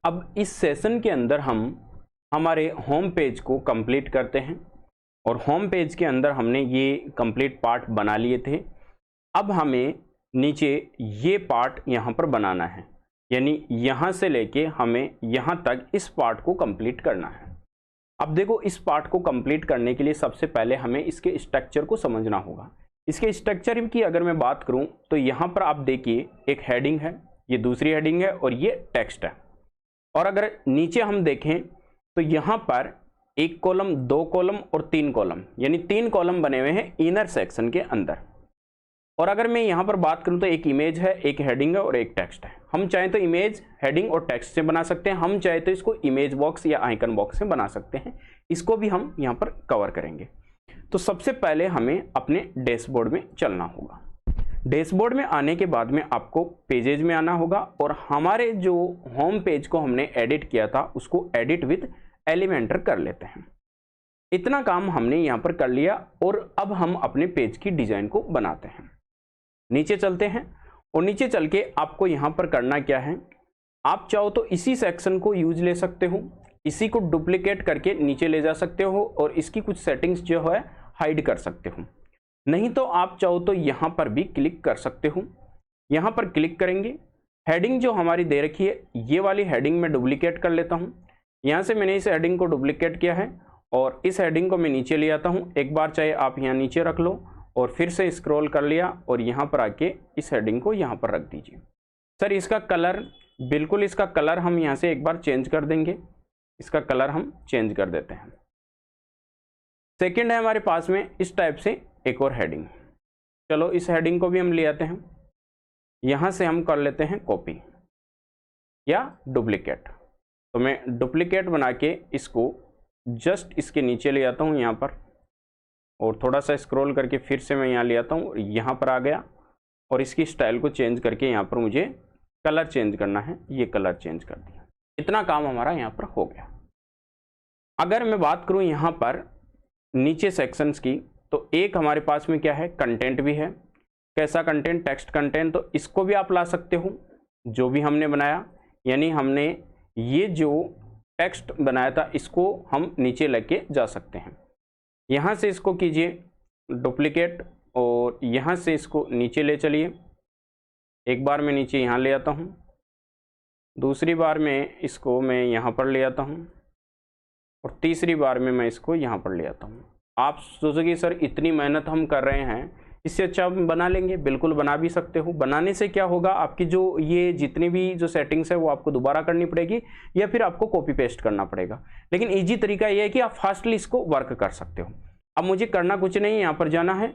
अब इस सेशन के अंदर हम हमारे होम पेज को कंप्लीट करते हैं और होम पेज के अंदर हमने ये कंप्लीट पार्ट बना लिए थे। अब हमें नीचे ये पार्ट यहाँ पर बनाना है, यानी यहाँ से लेके हमें यहाँ तक इस पार्ट को कंप्लीट करना है। अब देखो, इस पार्ट को कंप्लीट करने के लिए सबसे पहले हमें इसके स्ट्रक्चर को समझना होगा। इसके स्ट्रक्चर की अगर मैं बात करूं तो यहाँ पर आप देखिए एक हेडिंग है, ये दूसरी हेडिंग है और ये टेक्स्ट है। और अगर नीचे हम देखें तो यहाँ पर 1 कॉलम, 2 कॉलम और 3 कॉलम, यानी 3 कॉलम बने हुए हैं इनर सेक्शन के अंदर। और अगर मैं यहाँ पर बात करूँ तो एक इमेज है, एक हेडिंग है और एक टेक्स्ट है। हम चाहे तो इमेज, हेडिंग और टेक्स्ट से बना सकते हैं, हम चाहे तो इसको इमेज बॉक्स या आइकन बॉक्स से बना सकते हैं। इसको भी हम यहाँ पर कवर करेंगे। तो सबसे पहले हमें अपने डैशबोर्ड में चलना होगा। डैशबोर्ड में आने के बाद में आपको पेजेज में आना होगा और हमारे जो होम पेज को हमने एडिट किया था उसको एडिट विद एलिमेंटर कर लेते हैं। इतना काम हमने यहाँ पर कर लिया और अब हम अपने पेज की डिजाइन को बनाते हैं। नीचे चलते हैं और नीचे चल के आपको यहाँ पर करना क्या है, आप चाहो तो इसी सेक्शन को यूज ले सकते हो, इसी को डुप्लीकेट करके नीचे ले जा सकते हो और इसकी कुछ सेटिंग्स जो है हाइड कर सकते हो। नहीं तो आप चाहो तो यहाँ पर भी क्लिक कर सकते हो। यहाँ पर क्लिक करेंगे, हेडिंग जो हमारी दे रखी है ये वाली हेडिंग में डुप्लीकेट कर लेता हूँ। यहाँ से मैंने इस हेडिंग को डुप्लीकेट किया है और इस हेडिंग को मैं नीचे ले आता हूँ। एक बार चाहे आप यहाँ नीचे रख लो और फिर से स्क्रॉल कर लिया और यहाँ पर आके इस हेडिंग को यहाँ पर रख दीजिए। सर इसका कलर, बिल्कुल इसका कलर हम यहाँ से एक बार चेंज कर देंगे। इसका कलर हम चेंज कर देते हैं। सेकंड है हमारे पास में इस टाइप से एक और हेडिंग। चलो इस हेडिंग को भी हम ले आते हैं। यहाँ से हम कर लेते हैं कॉपी या डुप्लीकेट। तो मैं डुप्लीकेट बना के इसको जस्ट इसके नीचे ले आता हूँ यहाँ पर और थोड़ा सा स्क्रॉल करके फिर से मैं यहाँ ले आता हूँ। यहाँ पर आ गया और इसकी स्टाइल को चेंज करके यहाँ पर मुझे कलर चेंज करना है, ये कलर चेंज कर दिया। इतना काम हमारा यहाँ पर हो गया। अगर मैं बात करूँ यहाँ पर नीचे सेक्शंस की, तो एक हमारे पास में क्या है, कंटेंट भी है। कैसा कंटेंट? Text content. तो इसको भी आप ला सकते हो जो भी हमने बनाया, यानी हमने ये जो टेक्स्ट बनाया था इसको हम नीचे लेके जा सकते हैं। यहाँ से इसको कीजिए डुप्लीकेट और यहाँ से इसको नीचे ले चलिए। एक बार मैं नीचे यहाँ ले आता हूँ, दूसरी बार में इसको मैं यहाँ पर ले आता हूँ और तीसरी बार में मैं इसको यहाँ पर ले आता हूँ। आप सोचोगे सर इतनी मेहनत हम कर रहे हैं, इससे अच्छा हम बना लेंगे। बिल्कुल बना भी सकते हो। बनाने से क्या होगा, आपकी जो ये जितनी भी जो सेटिंग्स है वो आपको दोबारा करनी पड़ेगी या फिर आपको कॉपी पेस्ट करना पड़ेगा। लेकिन इजी तरीका ये है कि आप फास्टली इसको वर्क कर सकते हो। अब मुझे करना कुछ नहीं, यहाँ पर जाना है।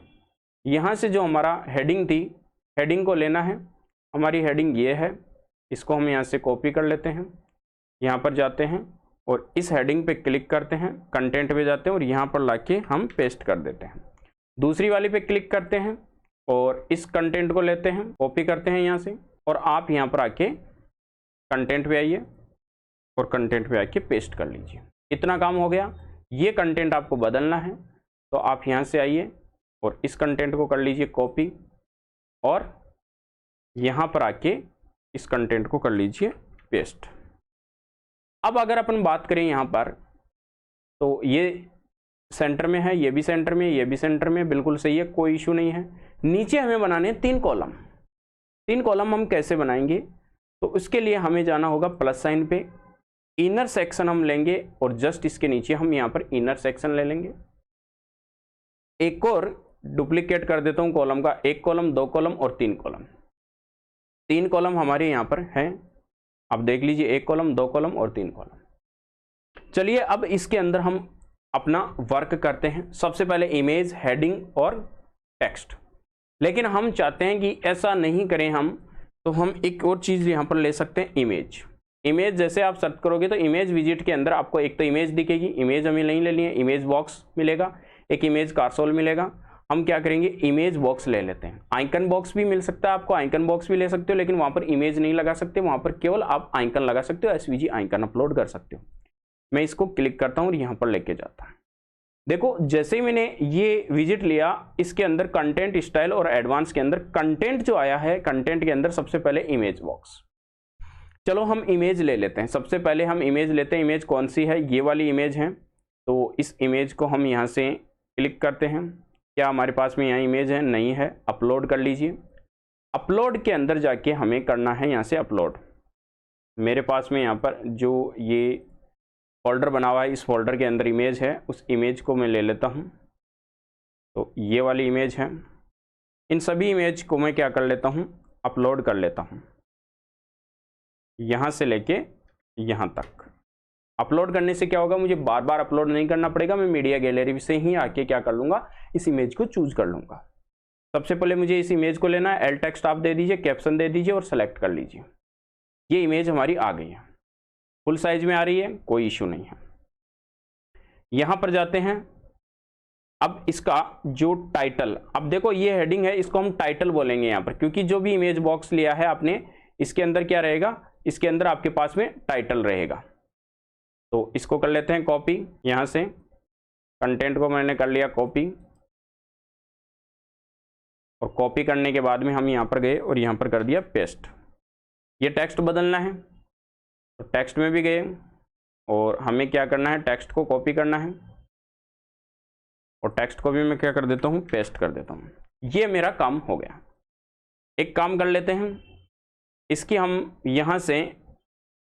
यहाँ से जो हमारा हेडिंग थी, हेडिंग को लेना है। हमारी हेडिंग ये है, इसको हम यहाँ से कॉपी कर लेते हैं। यहाँ पर जाते हैं और इस हेडिंग पे क्लिक करते हैं, कंटेंट पे जाते हैं और यहाँ पर लाके हम पेस्ट कर देते हैं। दूसरी वाली पे क्लिक करते हैं और इस कंटेंट को लेते हैं, कॉपी करते हैं यहाँ से और आप यहाँ पर आके कंटेंट पे आइए और कंटेंट पे आके पेस्ट कर लीजिए। इतना काम हो गया। ये कंटेंट आपको बदलना है तो आप यहाँ से आइए और इस कंटेंट को कर लीजिए कॉपी और यहाँ पर आके इस कंटेंट को कर लीजिए पेस्ट। अब अगर अपन बात करें यहाँ पर, तो ये सेंटर में है, ये भी सेंटर में, ये भी सेंटर में, बिल्कुल सही है, कोई इशू नहीं है। नीचे हमें बनाने हैं 3 कॉलम। 3 कॉलम हम कैसे बनाएंगे? तो उसके लिए हमें जाना होगा प्लस साइन पे, इनर सेक्शन हम लेंगे और जस्ट इसके नीचे हम यहाँ पर इनर सेक्शन ले लेंगे। एक और डुप्लीकेट कर देता हूँ कॉलम का, 1 कॉलम, 2 कॉलम और 3 कॉलम। 3 कॉलम हमारे यहाँ पर हैं। अब देख लीजिए 1 कॉलम, 2 कॉलम और 3 कॉलम। चलिए अब इसके अंदर हम अपना वर्क करते हैं। सबसे पहले इमेज, हेडिंग और टेक्स्ट। लेकिन हम चाहते हैं कि ऐसा नहीं करें हम, तो हम एक और चीज़ यहाँ पर ले सकते हैं, इमेज। इमेज जैसे आप सर्च करोगे तो इमेज विजिट के अंदर आपको एक तो इमेज दिखेगी, इमेज हमें नहीं लेनी है, इमेज बॉक्स मिलेगा, एक इमेज कार्सोल मिलेगा। हम क्या करेंगे, इमेज बॉक्स ले लेते हैं। आइकन बॉक्स भी मिल सकता है आपको, आइकन बॉक्स भी ले सकते हो, लेकिन वहाँ पर इमेज नहीं लगा सकते, वहाँ पर केवल आप आइकन लगा सकते हो, एसवीजी आइकन अपलोड कर सकते हो। मैं इसको क्लिक करता हूँ और यहाँ पर लेके जाता हूँ। देखो जैसे ही मैंने ये विजिट लिया, इसके अंदर कंटेंट स्टाइल और एडवांस के अंदर कंटेंट जो आया है, कंटेंट के अंदर सबसे पहले इमेज बॉक्स। चलो हम इमेज ले लेते हैं। सबसे पहले हम इमेज लेते हैं। इमेज कौन सी है? ये वाली इमेज है। तो इस इमेज को हम यहाँ से क्लिक करते हैं। क्या हमारे पास में यहाँ इमेज है? नहीं है। अपलोड कर लीजिए। अपलोड के अंदर जाके हमें करना है यहाँ से अपलोड। मेरे पास में यहाँ पर जो ये फोल्डर बना हुआ है, इस फोल्डर के अंदर इमेज है, उस इमेज को मैं ले लेता हूँ। तो ये वाली इमेज है। इन सभी इमेज को मैं क्या कर लेता हूँ? अपलोड कर लेता हूँ, यहाँ से लेके यहाँ तक। अपलोड करने से क्या होगा? मुझे बार बार अपलोड नहीं करना पड़ेगा। मैं मीडिया गैलरी से ही आके क्या कर लूँगा? इस इमेज को चूज कर लूँगा। सबसे पहले मुझे इस इमेज को लेना है। एल टेक्स्ट आप दे दीजिए, कैप्शन दे दीजिए और सेलेक्ट कर लीजिए। ये इमेज हमारी आ गई है, फुल साइज में आ रही है, कोई इश्यू नहीं है। यहाँ पर जाते हैं। अब इसका जो टाइटल, अब देखो ये हेडिंग है, इसको हम टाइटल बोलेंगे यहाँ पर, क्योंकि जो भी इमेज बॉक्स लिया है आपने, इसके अंदर क्या रहेगा? इसके अंदर आपके पास में टाइटल रहेगा। तो इसको कर लेते हैं कॉपी। यहाँ से कंटेंट को मैंने कर लिया कॉपी, और कॉपी करने के बाद में हम यहाँ पर गए और यहाँ पर कर दिया पेस्ट। ये टेक्स्ट बदलना है तो टेक्स्ट में भी गए, और हमें क्या करना है? टेक्स्ट को कॉपी करना है, और टेक्स्ट को भी मैं क्या कर देता हूँ? पेस्ट कर देता हूँ। ये मेरा काम हो गया। एक काम कर लेते हैं, इसकी हम यहाँ से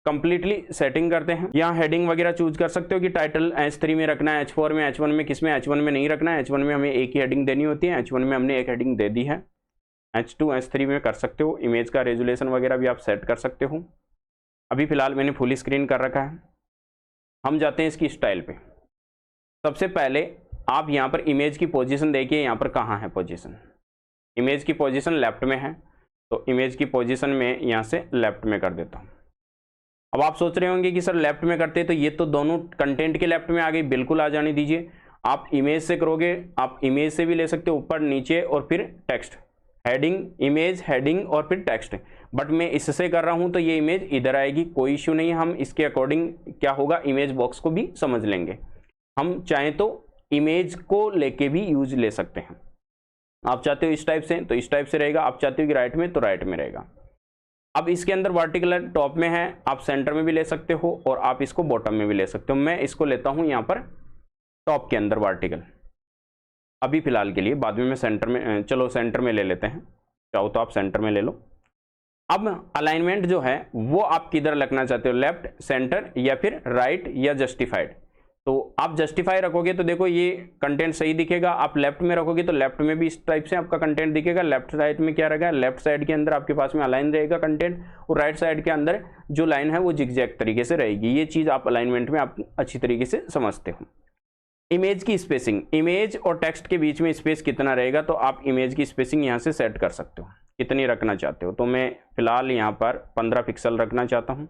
कंप्लीटली सेटिंग करते हैं। यहाँ हेडिंग वगैरह चूज कर सकते हो कि टाइटल H3 में रखना है, H4 में, H1 में, किस में? H1 में नहीं रखना है। H1 में हमें एक ही हेडिंग देनी होती है। H1 में हमने एक हेडिंग दे दी है। H2, H3 में कर सकते हो। इमेज का रेजुलेशन वगैरह भी आप सेट कर सकते हो। अभी फिलहाल मैंने फुल स्क्रीन कर रखा है। हम जाते हैं इसकी स्टाइल पे। सबसे पहले आप यहाँ पर इमेज की पोजीशन देखिए, यहाँ पर कहाँ है पोजीशन? इमेज की पोजीशन लेफ्ट में है, तो इमेज की पोजीशन में यहाँ से लेफ्ट में कर देता हूँ। अब आप सोच रहे होंगे कि सर लेफ्ट में करते तो ये तो दोनों कंटेंट के लेफ्ट में आ गई। बिल्कुल आ जाने दीजिए। आप इमेज से करोगे, आप इमेज से भी ले सकते हो, ऊपर नीचे और फिर टेक्स्ट, हेडिंग, इमेज, हेडिंग और फिर टेक्स्ट। बट मैं इससे कर रहा हूं तो ये इमेज इधर आएगी, कोई इश्यू नहीं। हम इसके अकॉर्डिंग क्या होगा, इमेज बॉक्स को भी समझ लेंगे। हम चाहें तो इमेज को लेके भी यूज ले सकते हैं। आप चाहते हो इस टाइप से तो इस टाइप से रहेगा, आप चाहते हो कि राइट में तो राइट में रहेगा। अब इसके अंदर वर्टिकल टॉप में है, आप सेंटर में भी ले सकते हो और आप इसको बॉटम में भी ले सकते हो। मैं इसको लेता हूं यहाँ पर टॉप के अंदर वर्टिकल, अभी फिलहाल के लिए। बाद में मैं सेंटर में, चलो सेंटर में ले लेते हैं। चाहो तो आप सेंटर में ले लो। अब अलाइनमेंट जो है वो आप किधर रखना चाहते हो? लेफ्ट, सेंटर या फिर राइट या जस्टिफाइड? तो आप जस्टिफाई रखोगे तो देखो ये कंटेंट सही दिखेगा। आप लेफ्ट में रखोगे तो लेफ्ट में भी इस टाइप से आपका कंटेंट दिखेगा। लेफ्ट साइड में क्या रहेगा? लेफ्ट साइड के अंदर आपके पास में अलाइन रहेगा कंटेंट, और राइट साइड के अंदर जो लाइन है वो जिगजैग तरीके से रहेगी। ये चीज आप अलाइनमेंट में आप अच्छी तरीके से समझते हो। इमेज की स्पेसिंग, इमेज और टेक्स्ट के बीच में स्पेस कितना रहेगा, तो आप इमेज की स्पेसिंग यहाँ से सेट कर सकते हो, कितनी रखना चाहते हो। तो मैं फिलहाल यहाँ पर 15 पिक्सल रखना चाहता हूँ।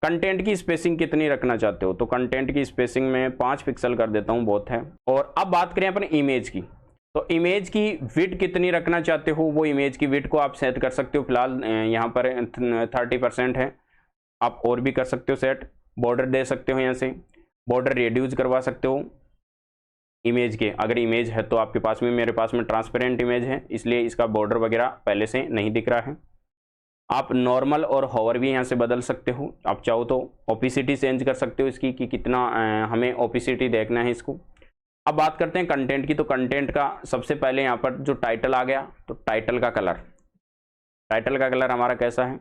कंटेंट की स्पेसिंग कितनी रखना चाहते हो, तो कंटेंट की स्पेसिंग में 5 पिक्सल कर देता हूँ, बहुत है। और अब बात करें अपने इमेज की, तो इमेज की विड्थ कितनी रखना चाहते हो, वो इमेज की विड्थ को आप सेट कर सकते हो। फिलहाल यहाँ पर 30% है, आप और भी कर सकते हो सेट। बॉर्डर दे सकते हो, यहाँ से बॉर्डर रिड्यूस करवा सकते हो इमेज के। अगर इमेज है तो आपके पास में, मेरे पास में ट्रांसपेरेंट इमेज है इसलिए इसका बॉर्डर वगैरह पहले से नहीं दिख रहा है। आप नॉर्मल और होवर भी यहाँ से बदल सकते हो। आप चाहो तो ओपेसिटी चेंज कर सकते हो इसकी, कि कितना हमें ओपेसिटी देखना है इसको। अब बात करते हैं कंटेंट की। तो कंटेंट का सबसे पहले यहाँ पर जो टाइटल आ गया, तो टाइटल का कलर, टाइटल का कलर हमारा कैसा है,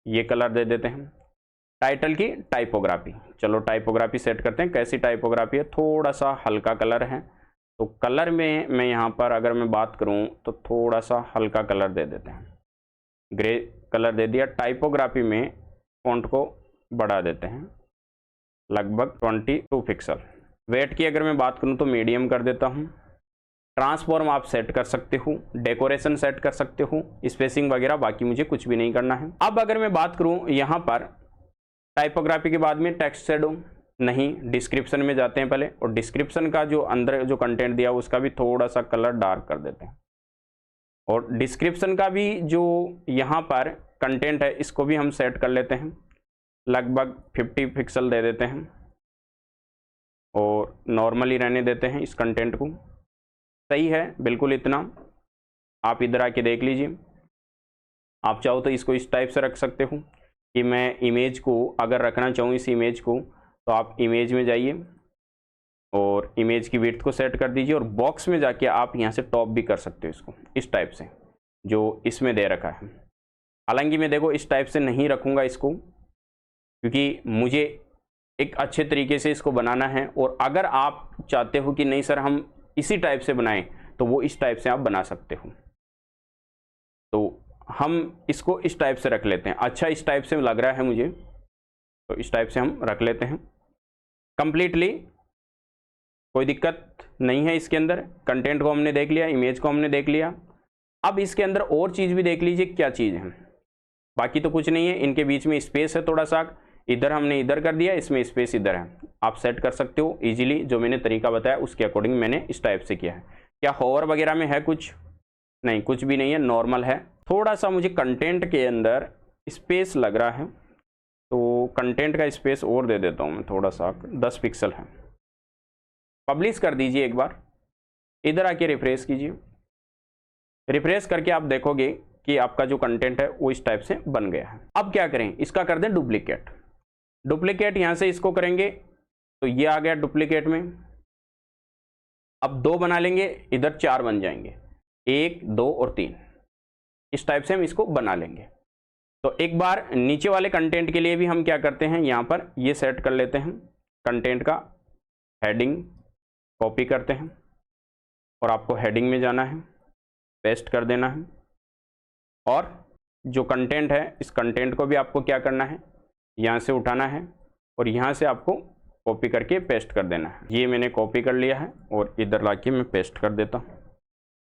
ये कलर दे देते हैं। टाइटल की टाइपोग्राफी, चलो टाइपोग्राफी सेट करते हैं। कैसी टाइपोग्राफी है, थोड़ा सा हल्का कलर है। तो कलर में मैं यहाँ पर अगर मैं बात करूँ तो थोड़ा सा हल्का कलर दे देते हैं, ग्रे कलर दे दिया। टाइपोग्राफी में फॉन्ट को बढ़ा देते हैं लगभग 22 पिक्सल। वेट की अगर मैं बात करूं तो मीडियम कर देता हूं। ट्रांसफॉर्म आप सेट कर सकते हो, डेकोरेशन सेट कर सकते हो, स्पेसिंग वगैरह बाकी मुझे कुछ भी नहीं करना है। अब अगर मैं बात करूं यहाँ पर टाइपोग्राफी के बाद में टेक्स्ट शेडो, नहीं, डिस्क्रिप्शन में जाते हैं पहले, और डिस्क्रिप्शन का जो अंदर जो कंटेंट दिया उसका भी थोड़ा सा कलर डार्क कर देते हैं। और डिस्क्रिप्शन का भी जो यहाँ पर कंटेंट है इसको भी हम सेट कर लेते हैं, लगभग 50 पिक्सल दे देते हैं और नॉर्मली रहने देते हैं इस कंटेंट को। सही है बिल्कुल इतना। आप इधर आके देख लीजिए, आप चाहो तो इसको इस टाइप से रख सकते हो। कि मैं इमेज को अगर रखना चाहूँ इस इमेज को, तो आप इमेज में जाइए और इमेज की विड्थ को सेट कर दीजिए, और बॉक्स में जाके आप यहाँ से टॉप भी कर सकते हो इसको इस टाइप से जो इसमें दे रखा है। हालांकि मैं देखो इस टाइप से नहीं रखूँगा इसको, क्योंकि मुझे एक अच्छे तरीके से इसको बनाना है, और अगर आप चाहते हो कि नहीं सर हम इसी टाइप से बनाएं, तो वो इस टाइप से आप बना सकते हो। तो हम इसको इस टाइप से रख लेते हैं। अच्छा इस टाइप से लग रहा है मुझे, तो इस टाइप से हम रख लेते हैं। कंप्लीटली कोई दिक्कत नहीं है इसके अंदर। कंटेंट को हमने देख लिया, इमेज को हमने देख लिया। अब इसके अंदर और चीज़ भी देख लीजिए क्या चीज़ है। बाकी तो कुछ नहीं है, इनके बीच में स्पेस है थोड़ा सा, इधर हमने इधर कर दिया, इसमें स्पेस इधर है। आप सेट कर सकते हो इजीली, जो मैंने तरीका बताया उसके अकॉर्डिंग मैंने इस टाइप से किया है। क्या होवर वगैरह में है कुछ? नहीं, कुछ भी नहीं है, नॉर्मल है। थोड़ा सा मुझे कंटेंट के अंदर स्पेस लग रहा है, तो कंटेंट का स्पेस और दे देता हूँ मैं थोड़ा सा, 10 पिक्सल है। पब्लिश कर दीजिए एक बार, इधर आके रिफ्रेश कीजिए। रिफ्रेश करके आप देखोगे कि आपका जो कंटेंट है वो इस टाइप से बन गया है। अब क्या करें, इसका कर दें डुप्लीकेट। डुप्लीकेट यहाँ से इसको करेंगे तो ये आ गया डुप्लीकेट में। अब 2 बना लेंगे, इधर 4 बन जाएंगे, 1 2 और 3। इस टाइप से हम इसको बना लेंगे। तो एक बार नीचे वाले कंटेंट के लिए भी हम क्या करते हैं, यहाँ पर ये सेट कर लेते हैं। कंटेंट का हेडिंग कॉपी करते हैं और आपको हेडिंग में जाना है, पेस्ट कर देना है, और जो कंटेंट है इस कंटेंट को भी आपको क्या करना है, यहाँ से उठाना है और यहाँ से आपको कॉपी करके पेस्ट कर देना है। ये मैंने कॉपी कर लिया है और इधर लाके मैं पेस्ट कर देता हूँ।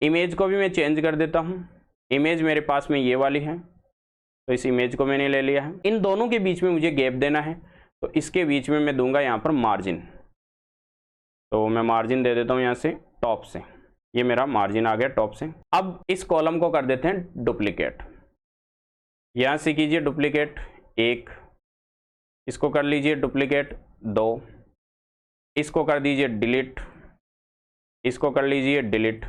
इमेज को भी मैं चेंज कर देता हूँ। इमेज मेरे पास में ये वाली है, तो इस इमेज को मैंने ले लिया है। इन दोनों के बीच में मुझे गैप देना है, तो इसके बीच में मैं दूंगा यहाँ पर मार्जिन। तो मैं मार्जिन दे देता हूँ यहाँ से टॉप से, ये मेरा मार्जिन आ गया टॉप से। अब इस कॉलम को कर देते हैं डुप्लीकेट। यहाँ से कीजिए डुप्लीकेट 1, इसको कर लीजिए डुप्लीकेट 2, इसको कर दीजिए डिलीट, इसको कर लीजिए डिलीट।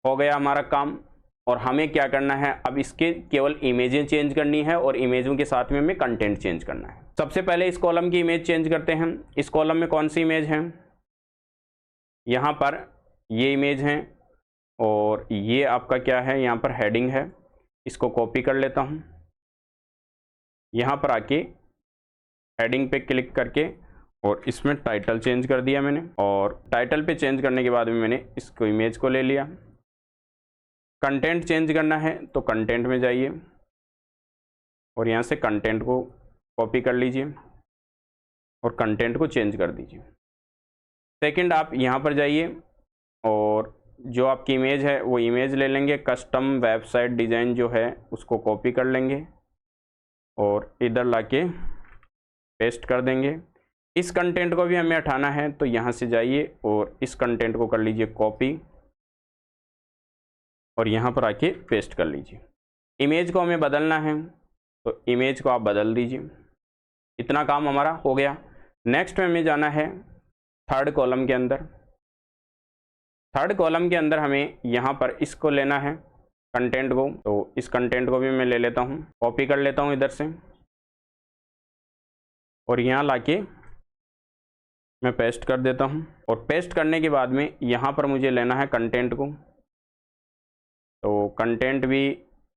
हो गया हमारा काम। और हमें क्या करना है, अब इसके केवल इमेजें चेंज करनी है और इमेजों के साथ में हमें कंटेंट चेंज करना है। सबसे पहले इस कॉलम की इमेज चेंज करते हैं। इस कॉलम में कौन सी इमेज है, यहाँ पर ये इमेज है, और ये आपका क्या है, यहाँ पर हेडिंग है। इसको कॉपी कर लेता हूँ, यहाँ पर आके हेडिंग पे क्लिक करके और इसमें टाइटल चेंज कर दिया मैंने, और टाइटल पे चेंज करने के बाद में मैंने इसको इमेज को ले लिया। कंटेंट चेंज करना है तो कंटेंट में जाइए और यहाँ से कंटेंट को कॉपी कर लीजिए और कंटेंट को चेंज कर दीजिए। सेकंड आप यहाँ पर जाइए और जो आपकी इमेज है वो इमेज ले लेंगे। कस्टम वेबसाइट डिज़ाइन जो है उसको कॉपी कर लेंगे और इधर लाके पेस्ट कर देंगे। इस कंटेंट को भी हमें हटाना है, तो यहाँ से जाइए और इस कंटेंट को कर लीजिए कॉपी और यहाँ पर आके पेस्ट कर लीजिए। इमेज को हमें बदलना है तो इमेज को आप बदल दीजिए। इतना काम हमारा हो गया। नेक्स्ट में हमें जाना है थर्ड कॉलम के अंदर। थर्ड कॉलम के अंदर हमें यहाँ पर इसको लेना है कंटेंट को, तो इस कंटेंट को भी मैं ले लेता हूँ, कॉपी कर लेता हूँ इधर से और यहाँ लाके मैं पेस्ट कर देता हूँ। और पेस्ट करने के बाद में यहाँ पर मुझे लेना है कंटेंट को, तो कंटेंट भी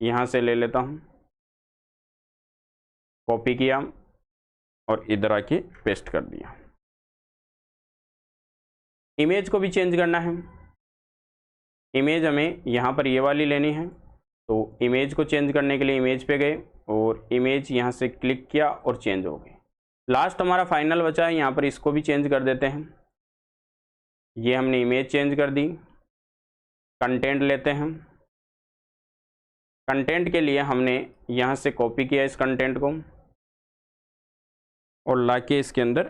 यहाँ से ले लेता हूँ, कॉपी किया और इधर आके पेस्ट कर दिया। इमेज को भी चेंज करना है। इमेज हमें यहाँ पर ये वाली लेनी है, तो इमेज को चेंज करने के लिए इमेज पे गए और इमेज यहाँ से क्लिक किया और चेंज हो गई। लास्ट हमारा फाइनल बचा है, यहाँ पर इसको भी चेंज कर देते हैं। ये हमने इमेज चेंज कर दी। कंटेंट लेते हैं। कंटेंट के लिए हमने यहाँ से कॉपी किया इस कंटेंट को और लाके इसके अंदर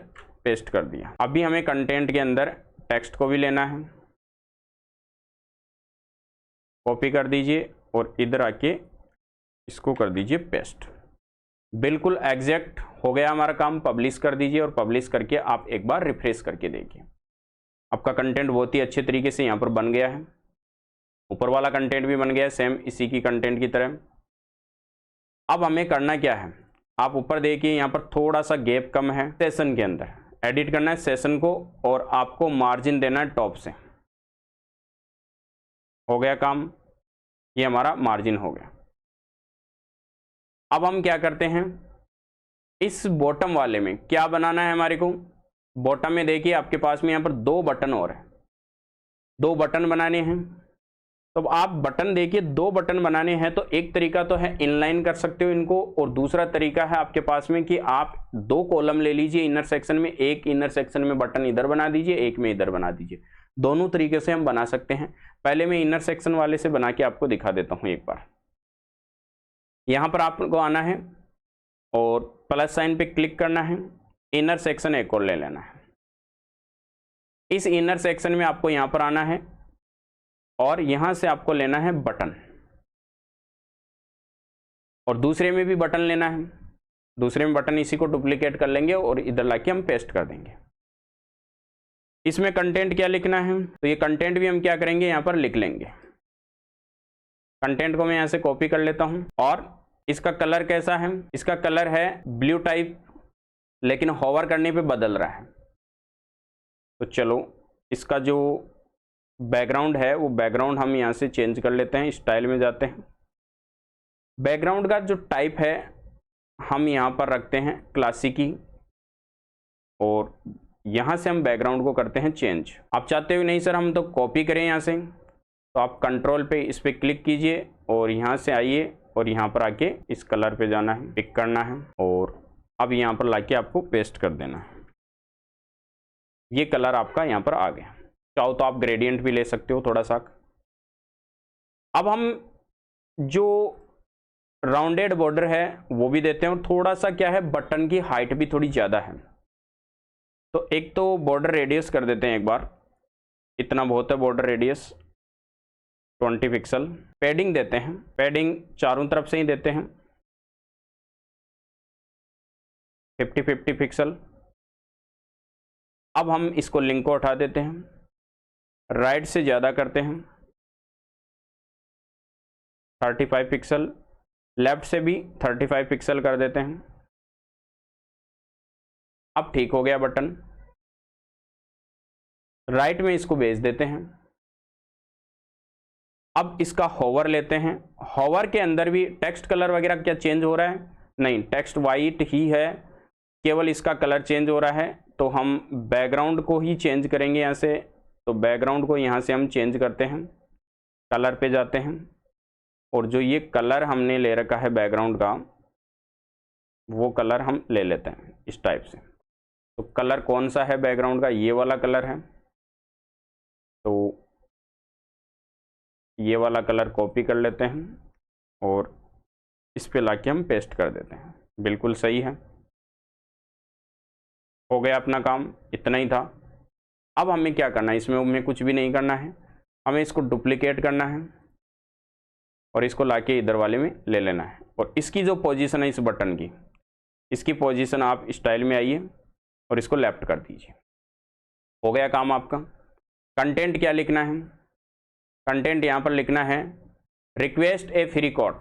पेस्ट कर दिया। अभी हमें कंटेंट के अंदर टेक्स्ट को भी लेना है, कॉपी कर दीजिए और इधर आके इसको कर दीजिए पेस्ट। बिल्कुल एग्जैक्ट हो गया हमारा काम। पब्लिश कर दीजिए और पब्लिश करके आप एक बार रिफ्रेश करके देखिए, आपका कंटेंट बहुत ही अच्छे तरीके से यहाँ पर बन गया है। ऊपर वाला कंटेंट भी बन गया है सेम इसी की कंटेंट की तरह। अब हमें करना क्या है, आप ऊपर देखिए यहाँ पर थोड़ा सा गैप कम है। सेशन के अंदर एडिट करना है सेशन को और आपको मार्जिन देना है टॉप से। हो गया काम, ये हमारा मार्जिन हो गया। अब हम क्या करते हैं, इस बॉटम वाले में क्या बनाना है हमारे को। बॉटम में देखिए आपके पास में यहाँ पर 2 बटन और है, 2 बटन बनाने हैं। तो आप बटन देखिए 2 बटन बनाने हैं, तो एक तरीका तो है इनलाइन कर सकते हो इनको, और दूसरा तरीका है आपके पास में कि आप 2 कॉलम ले लीजिए इनर सेक्शन में, एक इनर सेक्शन में बटन इधर बना दीजिए, एक में इधर बना दीजिए। दोनों तरीके से हम बना सकते हैं। पहले मैं इनर सेक्शन वाले से बना के आपको दिखा देता हूं एक बार। यहां पर आपको आना है और प्लस साइन पे क्लिक करना है, इनर सेक्शन एक और ले लेना है। इस इनर सेक्शन में आपको यहां पर आना है और यहां से आपको लेना है बटन, और दूसरे में भी बटन लेना है। दूसरे में बटन इसी को डुप्लीकेट कर लेंगे और इधर लाके हम पेस्ट कर देंगे। इसमें कंटेंट क्या लिखना है, तो ये कंटेंट भी हम क्या करेंगे यहां पर लिख लेंगे। कंटेंट को मैं यहां से कॉपी कर लेता हूं, और इसका कलर कैसा है, इसका कलर है ब्लू टाइप, लेकिन होवर करने पे बदल रहा है। तो चलो इसका जो बैकग्राउंड है वो बैकग्राउंड हम यहां से चेंज कर लेते हैं, स्टाइल में जाते हैं। बैकग्राउंड का जो टाइप है हम यहां पर रखते हैं क्लासिकी, और यहां से हम बैकग्राउंड को करते हैं चेंज। आप चाहते हो नहीं सर हम तो कॉपी करें यहां से, तो आप कंट्रोल पे इस पे क्लिक कीजिए और यहां से आइए और यहां पर आके इस कलर पे जाना है, पिक करना है, और अब यहां पर लाके आपको पेस्ट कर देना है। ये कलर आपका यहां पर आ गया। चाहो तो आप ग्रेडियंट भी ले सकते हो थोड़ा सा। अब हम जो राउंडेड बॉर्डर है वो भी देते हैं, और थोड़ा सा क्या है बटन की हाइट भी थोड़ी ज़्यादा है, तो एक तो बॉर्डर रेडियस कर देते हैं एक बार, इतना बहुत है बॉर्डर रेडियस 20 पिक्सल। पैडिंग देते हैं, पैडिंग चारों तरफ से ही देते हैं 50-50 पिक्सल। अब हम इसको लिंक को उठा देते हैं, राइट से ज़्यादा करते हैं 35 पिक्सल, लेफ्ट से भी 35 पिक्सल कर देते हैं। अब ठीक हो गया बटन। राइट में इसको भेज देते हैं। अब इसका होवर लेते हैं, होवर के अंदर भी टेक्स्ट कलर वगैरह क्या चेंज हो रहा है, नहीं, टेक्स्ट वाइट ही है, केवल इसका कलर चेंज हो रहा है। तो हम बैकग्राउंड को ही चेंज करेंगे यहाँ से, तो बैकग्राउंड को यहाँ से हम चेंज करते हैं, कलर पे जाते हैं, और जो ये कलर हमने ले रखा है बैकग्राउंड का वो कलर हम ले लेते हैं इस टाइप से। तो कलर कौन सा है बैकग्राउंड का, ये वाला कलर है, तो ये वाला कलर कॉपी कर लेते हैं और इस पे लाके हम पेस्ट कर देते हैं। बिल्कुल सही है, हो गया अपना काम, इतना ही था। अब हमें क्या करना है, इसमें हमें कुछ भी नहीं करना है, हमें इसको डुप्लीकेट करना है और इसको लाके इधर वाले में ले लेना है, और इसकी जो पोजीशन है इस बटन की, इसकी पोजीशन आप स्टाइल में आइए और इसको लेफ्ट कर दीजिए। हो गया काम आपका। कंटेंट क्या लिखना है, कंटेंट यहाँ पर लिखना है रिक्वेस्ट ए फ्री कोड,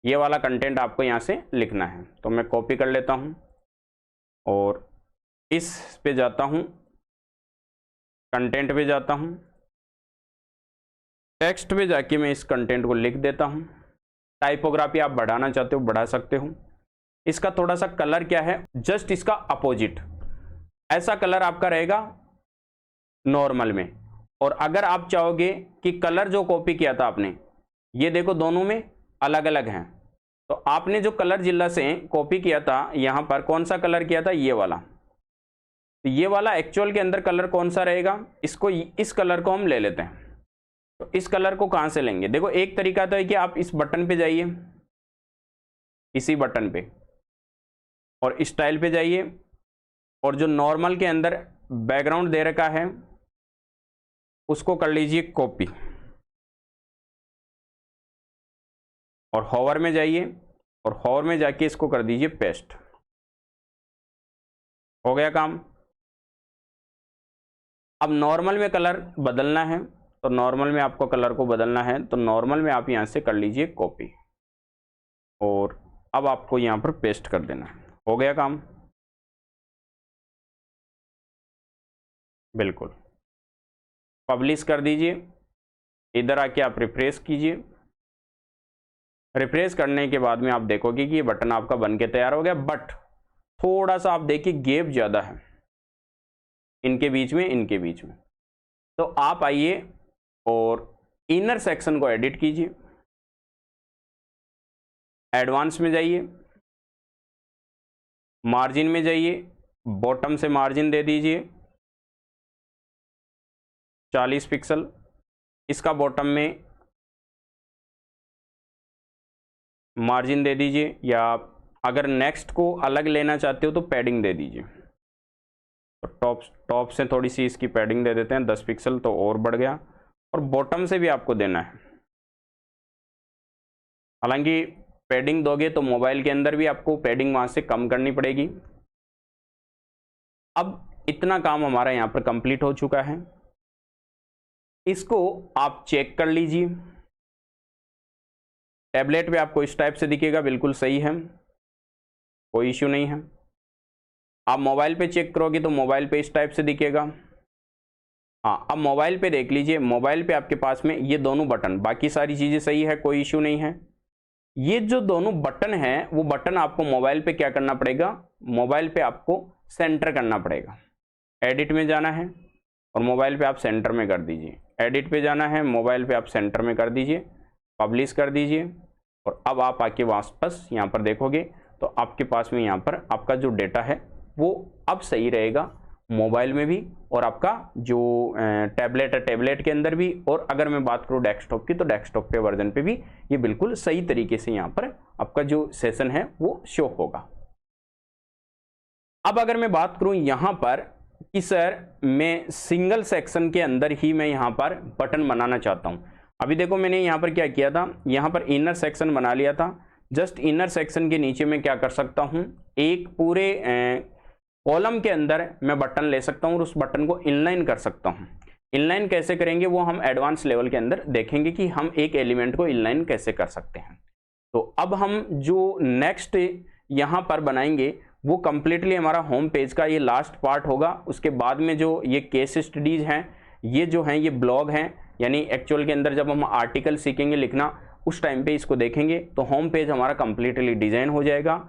ये वाला कंटेंट आपको यहाँ से लिखना है। तो मैं कॉपी कर लेता हूँ और इस पे जाता हूँ, कंटेंट पे जाता हूँ, टेक्स्ट पे जाके मैं इस कंटेंट को लिख देता हूँ। टाइपोग्राफी आप बढ़ाना चाहते हो बढ़ा सकते हो। इसका थोड़ा सा कलर क्या है, जस्ट इसका अपोजिट, ऐसा कलर आपका रहेगा नॉर्मल में। और अगर आप चाहोगे कि कलर जो कॉपी किया था आपने, ये देखो दोनों में अलग अलग हैं, तो आपने जो कलर जिला से कॉपी किया था यहाँ पर कौन सा कलर किया था, ये वाला, तो ये वाला एक्चुअल के अंदर कलर कौन सा रहेगा, इसको, इस कलर को हम ले लेते हैं। तो इस कलर को कहाँ से लेंगे, देखो एक तरीका तो है कि आप इस बटन पे जाइए, इसी बटन पे, और स्टाइल पे जाइए, और जो नॉर्मल के अंदर बैकग्राउंड दे रखा है उसको कर लीजिए कॉपी, और होवर में जाइए और होवर में जाके इसको कर दीजिए पेस्ट। हो गया काम। अब नॉर्मल में कलर बदलना है, तो नॉर्मल में आपको कलर को बदलना है, तो नॉर्मल में आप यहां से कर लीजिए कॉपी, और अब आपको यहाँ पर पेस्ट कर देना है। हो गया काम, बिल्कुल। पब्लिश कर दीजिए, इधर आके आप रिफ्रेश कीजिए। रिफ्रेश करने के बाद में आप देखोगे कि ये बटन आपका बन के तैयार हो गया, बट थोड़ा सा आप देखिए गैप ज़्यादा है इनके बीच में, तो आप आइए और इनर सेक्शन को एडिट कीजिए। एडवांस में जाइए, मार्जिन में जाइए, बॉटम से मार्जिन दे दीजिए 40 पिक्सल। इसका बॉटम में मार्जिन दे दीजिए, या अगर नेक्स्ट को अलग लेना चाहते हो तो पैडिंग दे दीजिए। तो टॉप से थोड़ी सी इसकी पैडिंग दे देते हैं 10 पिक्सल, तो और बढ़ गया। और बॉटम से भी आपको देना है, हालांकि पैडिंग दोगे तो मोबाइल के अंदर भी आपको पैडिंग वहां से कम करनी पड़ेगी। अब इतना काम हमारा यहाँ पर कंप्लीट हो चुका है। इसको आप चेक कर लीजिए, टैबलेट पे आपको इस टाइप से दिखेगा, बिल्कुल सही है, कोई इश्यू नहीं है। आप मोबाइल पे चेक करोगे तो मोबाइल पे इस टाइप से दिखेगा। हाँ, अब मोबाइल पे देख लीजिए, मोबाइल पे आपके पास में ये दोनों बटन, बाकी सारी चीज़ें सही है, कोई इश्यू नहीं है। ये जो दोनों बटन हैं वो बटन आपको मोबाइल पे क्या करना पड़ेगा, मोबाइल पे आपको सेंटर करना पड़ेगा। एडिट में जाना है और मोबाइल पे आप सेंटर में कर दीजिए। एडिट पे जाना है, मोबाइल पे आप सेंटर में कर दीजिए, पब्लिश कर दीजिए। और अब आप आके वापस यहाँ पर देखोगे तो आपके पास में यहाँ पर आपका जो डेटा है वो अब सही रहेगा मोबाइल में भी, और आपका जो टैबलेट है टैबलेट के अंदर भी। और अगर मैं बात करूँ डेस्कटॉप की, तो डेस्कटॉप पे वर्जन पे भी ये बिल्कुल सही तरीके से यहाँ पर आपका जो सेशन है वो शो होगा। अब अगर मैं बात करूँ यहाँ पर कि सर मैं सिंगल सेक्शन के अंदर ही मैं यहाँ पर बटन बनाना चाहता हूँ। अभी देखो मैंने यहाँ पर क्या किया था, यहाँ पर इनर सेक्शन बना लिया था। जस्ट इनर सेक्शन के नीचे मैं क्या कर सकता हूँ, एक पूरे कॉलम के अंदर मैं बटन ले सकता हूँ और उस बटन को इनलाइन कर सकता हूँ। इनलाइन कैसे करेंगे वो हम एडवांस लेवल के अंदर देखेंगे कि हम एक एलिमेंट को इनलाइन कैसे कर सकते हैं। तो अब हम जो नेक्स्ट यहाँ पर बनाएंगे वो कंप्लीटली हमारा होम पेज का ये लास्ट पार्ट होगा। उसके बाद में जो ये केस स्टडीज हैं, ये जो हैं ये ब्लॉग हैं, यानी एक्चुअल के अंदर जब हम आर्टिकल सीखेंगे लिखना उस टाइम पे इसको देखेंगे तो होम पेज हमारा कंप्लीटली डिजाइन हो जाएगा।